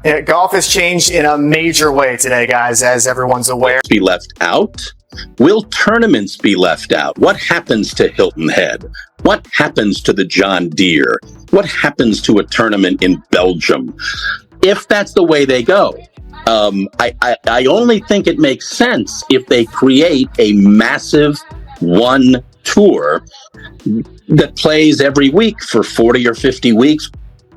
Yeah, golf has changed in a major way today, guys, as everyone's aware. Be left out? Will tournaments be left out? What happens to Hilton Head? What happens to the John Deere? What happens to a tournament in Belgium? If that's the way they go, I only think it makes sense if they create a massive one tour that plays every week for 40 or 50 weeks.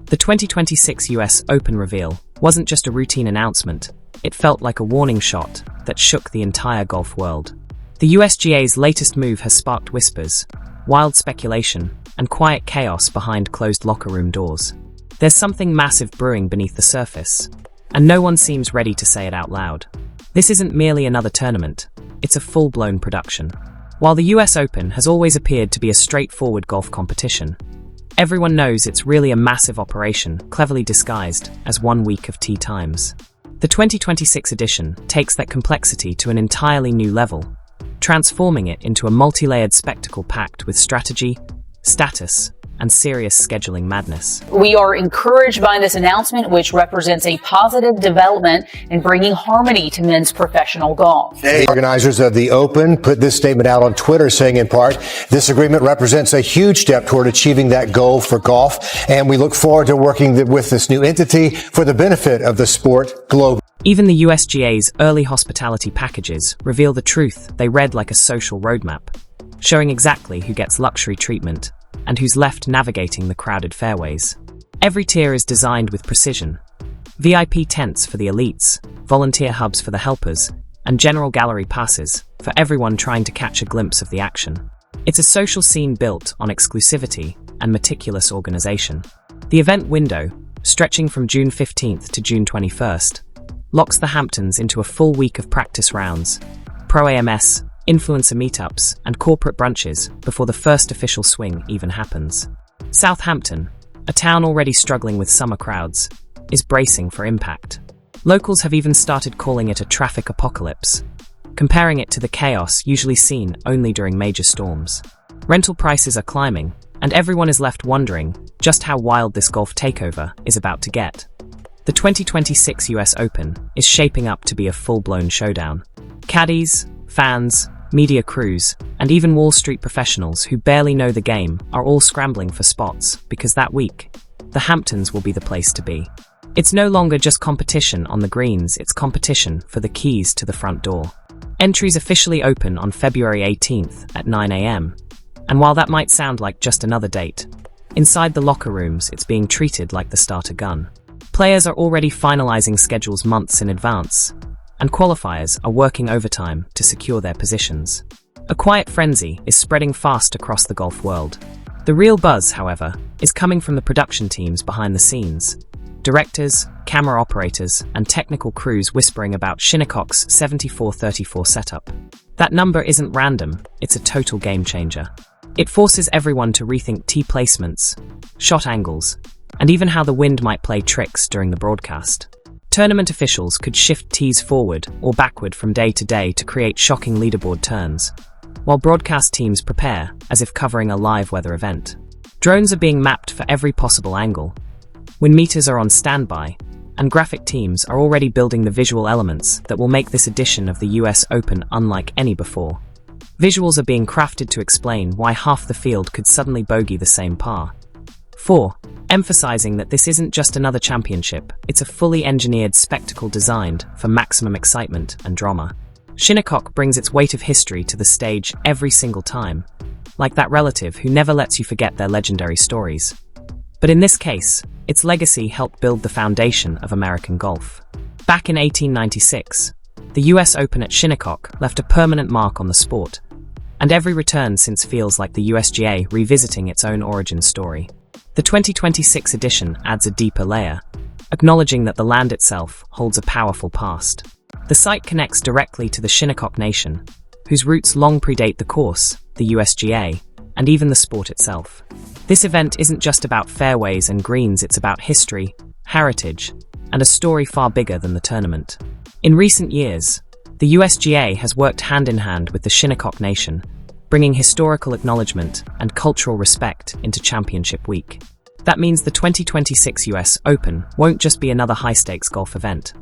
The 2026 US Open reveal wasn't just a routine announcement. It felt like a warning shot that shook the entire golf world. The USGA's latest move has sparked whispers, wild speculation, and quiet chaos behind closed locker room doors. There's something massive brewing beneath the surface, and no one seems ready to say it out loud. This isn't merely another tournament, it's a full-blown production. While the US Open has always appeared to be a straightforward golf competition, everyone knows it's really a massive operation, cleverly disguised as 1 week of tee times. The 2026 edition takes that complexity to an entirely new level, transforming it into a multi-layered spectacle packed with strategy, status, and serious scheduling madness. We are encouraged by this announcement, which represents a positive development in bringing harmony to men's professional golf. The organizers of the Open put this statement out on Twitter saying, in part, this agreement represents a huge step toward achieving that goal for golf, and we look forward to working with this new entity for the benefit of the sport globally. Even the USGA's early hospitality packages reveal the truth. They read like a social roadmap, showing exactly who gets luxury treatment and who's left navigating the crowded fairways. Every tier is designed with precision. VIP tents for the elites, volunteer hubs for the helpers, and general gallery passes for everyone trying to catch a glimpse of the action. It's a social scene built on exclusivity and meticulous organization. The event window, stretching from June 15th to June 21st, locks the Hamptons into a full week of practice rounds, pro-AMS, influencer meetups, and corporate brunches before the first official swing even happens. Southampton, a town already struggling with summer crowds, is bracing for impact. Locals have even started calling it a traffic apocalypse, comparing it to the chaos usually seen only during major storms. Rental prices are climbing, and everyone is left wondering just how wild this golf takeover is about to get. The 2026 US Open is shaping up to be a full-blown showdown. Caddies, fans, media crews, and even Wall Street professionals who barely know the game are all scrambling for spots because that week, the Hamptons will be the place to be. It's no longer just competition on the greens, it's competition for the keys to the front door. Entries officially open on February 18th at 9 a.m. And while that might sound like just another date, inside the locker rooms it's being treated like the starter gun. Players are already finalizing schedules months in advance, and qualifiers are working overtime to secure their positions. A quiet frenzy is spreading fast across the golf world. The real buzz, however, is coming from the production teams behind the scenes. Directors, camera operators, and technical crews whispering about Shinnecock's 74-34 setup. That number isn't random, it's a total game changer. It forces everyone to rethink tee placements, shot angles, and even how the wind might play tricks during the broadcast. Tournament officials could shift tees forward or backward from day to day to create shocking leaderboard turns, while broadcast teams prepare as if covering a live weather event. Drones are being mapped for every possible angle. Wind meters are on standby, and graphic teams are already building the visual elements that will make this edition of the US Open unlike any before. Visuals are being crafted to explain why half the field could suddenly bogey the same par. 4. Emphasizing that this isn't just another championship, it's a fully engineered spectacle designed for maximum excitement and drama. Shinnecock brings its weight of history to the stage every single time, like that relative who never lets you forget their legendary stories. But in this case, its legacy helped build the foundation of American golf. Back in 1896, the US Open at Shinnecock left a permanent mark on the sport, and every return since feels like the USGA revisiting its own origin story. The 2026 edition adds a deeper layer, acknowledging that the land itself holds a powerful past. The site connects directly to the Shinnecock Nation, whose roots long predate the course, the USGA, and even the sport itself. This event isn't just about fairways and greens, it's about history, heritage, and a story far bigger than the tournament. In recent years, the USGA has worked hand-in-hand with the Shinnecock Nation, bringing historical acknowledgement and cultural respect into Championship Week. That means the 2026 US Open won't just be another high-stakes golf event.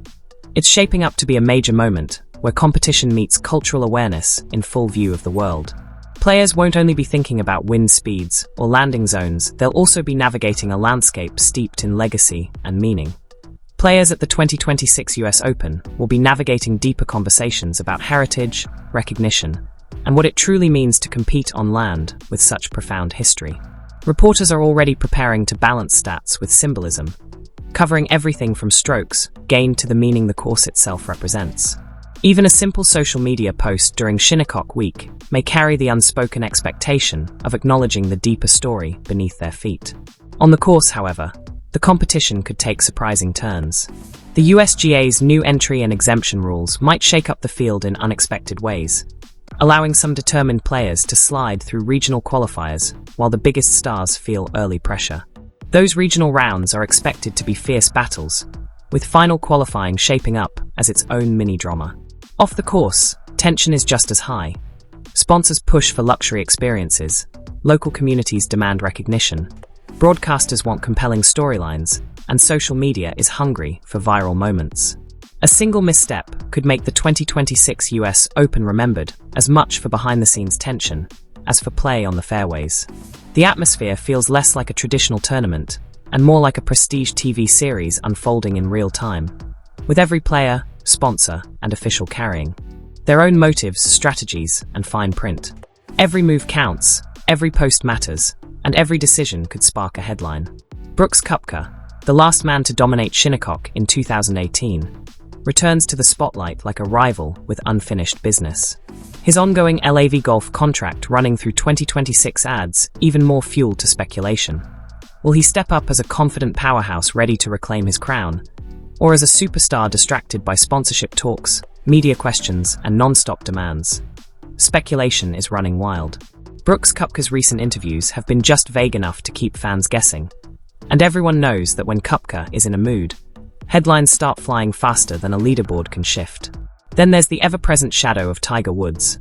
It's shaping up to be a major moment where competition meets cultural awareness in full view of the world. Players won't only be thinking about wind speeds or landing zones, they'll also be navigating a landscape steeped in legacy and meaning. Players at the 2026 US Open will be navigating deeper conversations about heritage, recognition, and what it truly means to compete on land with such profound history. Reporters are already preparing to balance stats with symbolism, covering everything from strokes gained to the meaning the course itself represents. Even a simple social media post during Shinnecock Week may carry the unspoken expectation of acknowledging the deeper story beneath their feet. On the course, however, the competition could take surprising turns. The USGA's new entry and exemption rules might shake up the field in unexpected ways, allowing some determined players to slide through regional qualifiers while the biggest stars feel early pressure. Those regional rounds are expected to be fierce battles, with final qualifying shaping up as its own mini-drama. Off the course, tension is just as high. Sponsors push for luxury experiences, local communities demand recognition, broadcasters want compelling storylines, and social media is hungry for viral moments. A single misstep could make the 2026 US Open remembered as much for behind-the-scenes tension as for play on the fairways. The atmosphere feels less like a traditional tournament and more like a prestige TV series unfolding in real time, with every player, sponsor, and official carrying their own motives, strategies, and fine print. Every move counts, every post matters, and every decision could spark a headline. Brooks Koepka, the last man to dominate Shinnecock in 2018, returns to the spotlight like a rival with unfinished business. His ongoing LAV Golf contract running through 2026 adds even more fuel to speculation. Will he step up as a confident powerhouse ready to reclaim his crown, or as a superstar distracted by sponsorship talks, media questions, and non-stop demands? Speculation is running wild. Brooks Koepka's recent interviews have been just vague enough to keep fans guessing, and everyone knows that when Koepka is in a mood, headlines start flying faster than a leaderboard can shift. Then there's the ever-present shadow of Tiger Woods.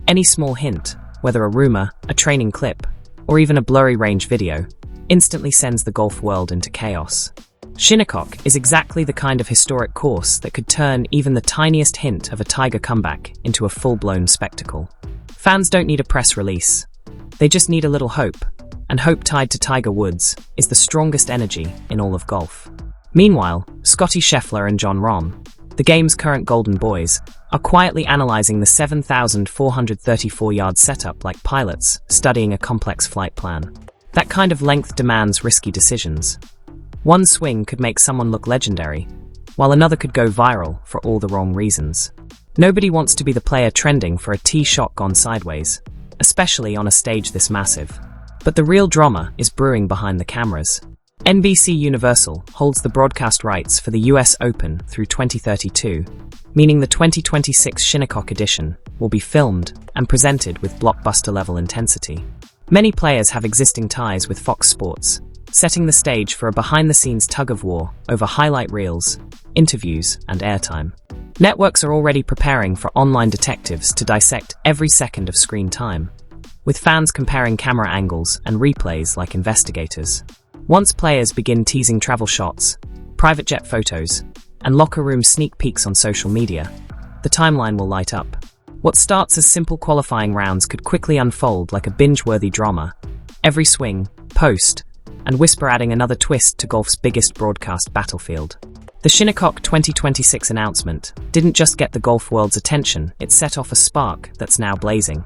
Any small hint, whether a rumor, a training clip, or even a blurry range video, instantly sends the golf world into chaos. Shinnecock is exactly the kind of historic course that could turn even the tiniest hint of a Tiger comeback into a full-blown spectacle. Fans don't need a press release. They just need a little hope, and hope tied to Tiger Woods is the strongest energy in all of golf. Meanwhile, Scottie Scheffler and Jon Rahm, the game's current golden boys, are quietly analyzing the 7,434-yard setup like pilots studying a complex flight plan. That kind of length demands risky decisions. One swing could make someone look legendary, while another could go viral for all the wrong reasons. Nobody wants to be the player trending for a tee shot gone sideways, especially on a stage this massive. But the real drama is brewing behind the cameras. NBC Universal holds the broadcast rights for the US Open through 2032, meaning the 2026 Shinnecock edition will be filmed and presented with blockbuster-level intensity. Many players have existing ties with Fox Sports, setting the stage for a behind-the-scenes tug-of-war over highlight reels, interviews, and airtime. Networks are already preparing for online detectives to dissect every second of screen time, with fans comparing camera angles and replays like investigators. Once players begin teasing travel shots, private jet photos, and locker room sneak peeks on social media, the timeline will light up. What starts as simple qualifying rounds could quickly unfold like a binge-worthy drama, every swing, post, and whisper adding another twist to golf's biggest broadcast battlefield. The Shinnecock 2026 announcement didn't just get the golf world's attention, it set off a spark that's now blazing.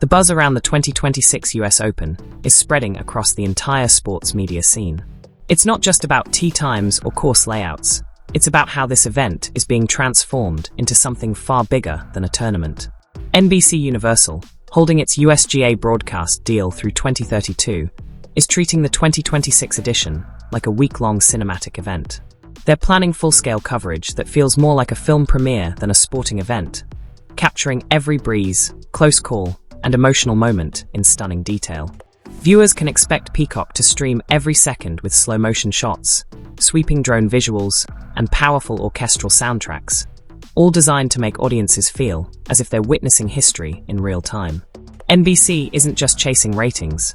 The buzz around the 2026 US Open is spreading across the entire sports media scene. It's not just about tee times or course layouts, it's about how this event is being transformed into something far bigger than a tournament. NBC Universal, holding its USGA broadcast deal through 2032, is treating the 2026 edition like a week-long cinematic event. They're planning full-scale coverage that feels more like a film premiere than a sporting event, capturing every breeze, close call, and emotional moment in stunning detail. Viewers can expect Peacock to stream every second with slow-motion shots, sweeping drone visuals, and powerful orchestral soundtracks, all designed to make audiences feel as if they're witnessing history in real time. NBC isn't just chasing ratings.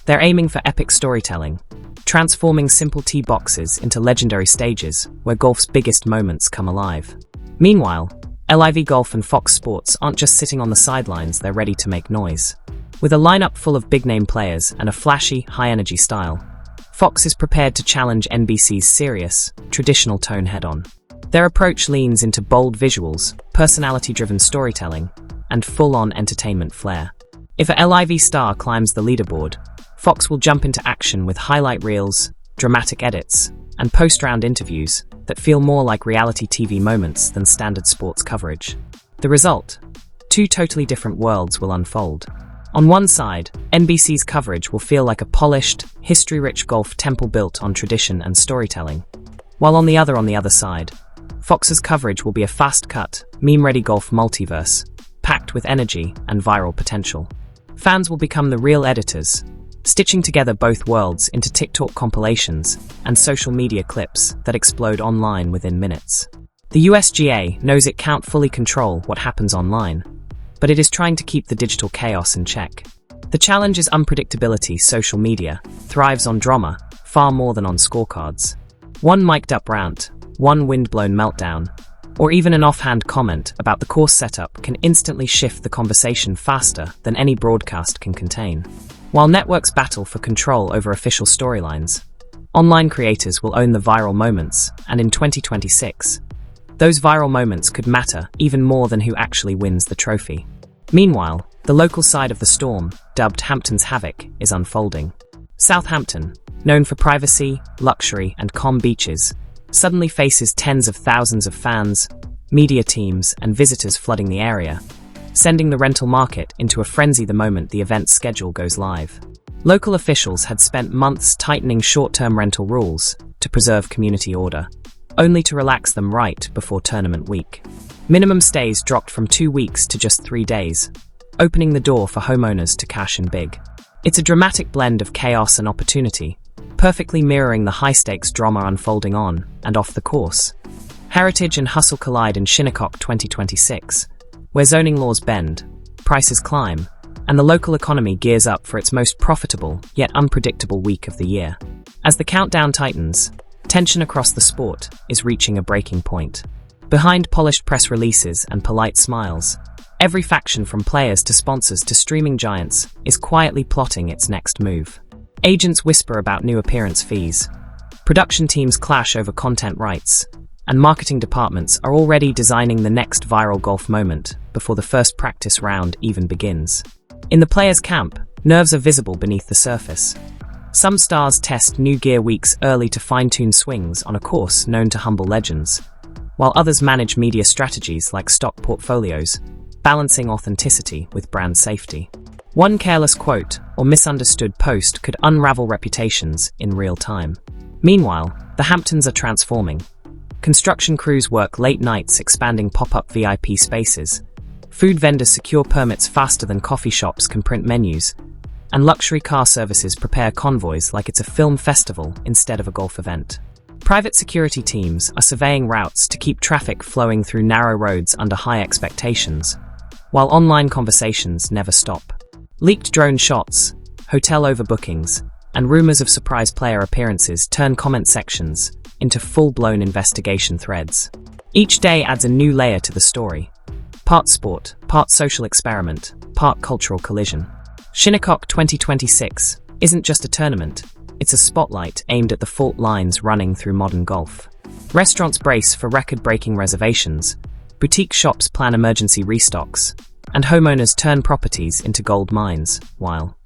They're aiming for epic storytelling, transforming simple tee boxes into legendary stages where golf's biggest moments come alive. Meanwhile, LIV Golf and Fox Sports aren't just sitting on the sidelines, they're ready to make noise. With a lineup full of big-name players and a flashy, high-energy style, Fox is prepared to challenge NBC's serious, traditional tone head-on. Their approach leans into bold visuals, personality-driven storytelling, and full-on entertainment flair. If a LIV star climbs the leaderboard, Fox will jump into action with highlight reels, dramatic edits, and post-round interviews that feel more like reality TV moments than standard sports coverage. The result? Two totally different worlds will unfold. On one side, NBC's coverage will feel like a polished, history-rich golf temple built on tradition and storytelling, while on the other side, Fox's coverage will be a fast-cut, meme-ready golf multiverse, packed with energy and viral potential. Fans will become the real editors, stitching together both worlds into TikTok compilations and social media clips that explode online within minutes. The USGA knows it can't fully control what happens online, but it is trying to keep the digital chaos in check. The challenge is unpredictability. Social media thrives on drama far more than on scorecards. One mic'd-up rant, one wind-blown meltdown, or even an offhand comment about the course setup can instantly shift the conversation faster than any broadcast can contain. While networks battle for control over official storylines, online creators will own the viral moments, and in 2026, those viral moments could matter even more than who actually wins the trophy. Meanwhile, the local side of the storm, dubbed Hampton's Havoc, is unfolding. Southampton, known for privacy, luxury, and calm beaches, suddenly faces tens of thousands of fans, media teams, and visitors flooding the area, sending the rental market into a frenzy the moment the event's schedule goes live. Local officials had spent months tightening short-term rental rules to preserve community order, only to relax them right before tournament week. Minimum stays dropped from 2 weeks to just 3 days, opening the door for homeowners to cash in big. It's a dramatic blend of chaos and opportunity, perfectly mirroring the high-stakes drama unfolding on and off the course. Heritage and hustle collide in Shinnecock 2026, where zoning laws bend, prices climb, and the local economy gears up for its most profitable yet unpredictable week of the year. As the countdown tightens, tension across the sport is reaching a breaking point. Behind polished press releases and polite smiles, every faction from players to sponsors to streaming giants is quietly plotting its next move. Agents whisper about new appearance fees, production teams clash over content rights, and marketing departments are already designing the next viral golf moment before the first practice round even begins. In the players' camp, nerves are visible beneath the surface. Some stars test new gear weeks early to fine-tune swings on a course known to humble legends, while others manage media strategies like stock portfolios, balancing authenticity with brand safety. One careless quote or misunderstood post could unravel reputations in real time. Meanwhile, the Hamptons are transforming. Construction crews work late nights expanding pop-up VIP spaces. Food vendors secure permits faster than coffee shops can print menus. And luxury car services prepare convoys like it's a film festival instead of a golf event. Private security teams are surveying routes to keep traffic flowing through narrow roads under high expectations, while online conversations never stop. Leaked drone shots, hotel overbookings, and rumors of surprise player appearances turn comment sections into full-blown investigation threads. Each day adds a new layer to the story. Part sport, part social experiment, part cultural collision. Shinnecock 2026 isn't just a tournament, it's a spotlight aimed at the fault lines running through modern golf. Restaurants brace for record-breaking reservations, boutique shops plan emergency restocks, and homeowners turn properties into gold mines, while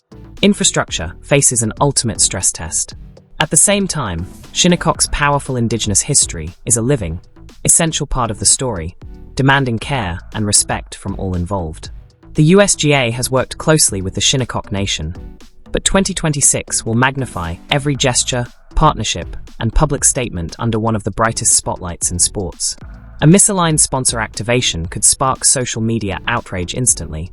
infrastructure faces an ultimate stress test. At the same time, Shinnecock's powerful indigenous history is a living, essential part of the story, demanding care and respect from all involved. The USGA has worked closely with the Shinnecock Nation, but 2026 will magnify every gesture, partnership, and public statement under one of the brightest spotlights in sports. A misaligned sponsor activation could spark social media outrage instantly,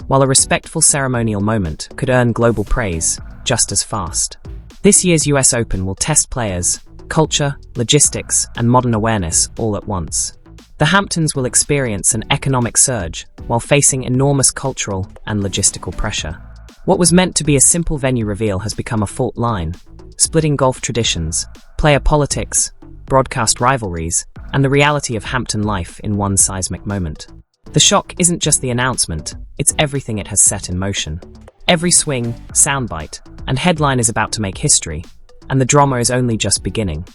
while a respectful ceremonial moment could earn global praise just as fast. This year's US Open will test players, culture, logistics, and modern awareness all at once. The Hamptons will experience an economic surge while facing enormous cultural and logistical pressure. What was meant to be a simple venue reveal has become a fault line, splitting golf traditions, player politics, broadcast rivalries, and the reality of Hampton life in one seismic moment. The shock isn't just the announcement, it's everything it has set in motion. Every swing, soundbite, and headline is about to make history, and the drama is only just beginning.